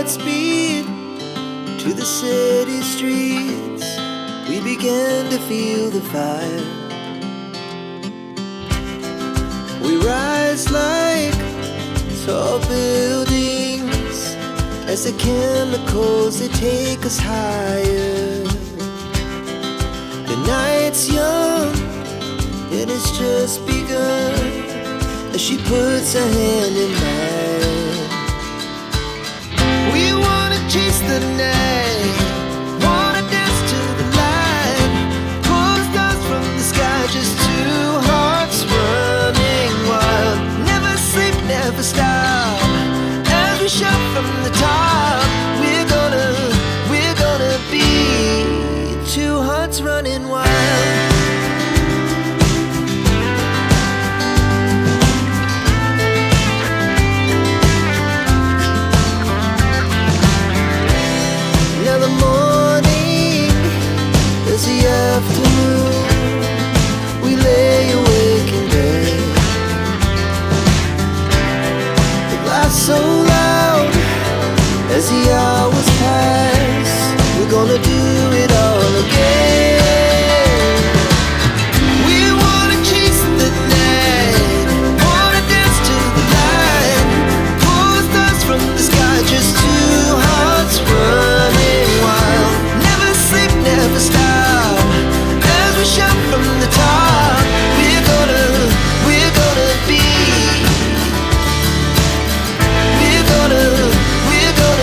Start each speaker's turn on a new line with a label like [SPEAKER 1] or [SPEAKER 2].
[SPEAKER 1] Godspeed to the city streets. We began to feel the fire. We rise like tall buildings as the chemicals, they take us higher. The night's young, it has just begun, as she puts her hand in mine. We wanna chase the night, wanna dance to the light, pull the stars from the sky, just two hearts running wild. Never sleep, never stop, as we shout from the top.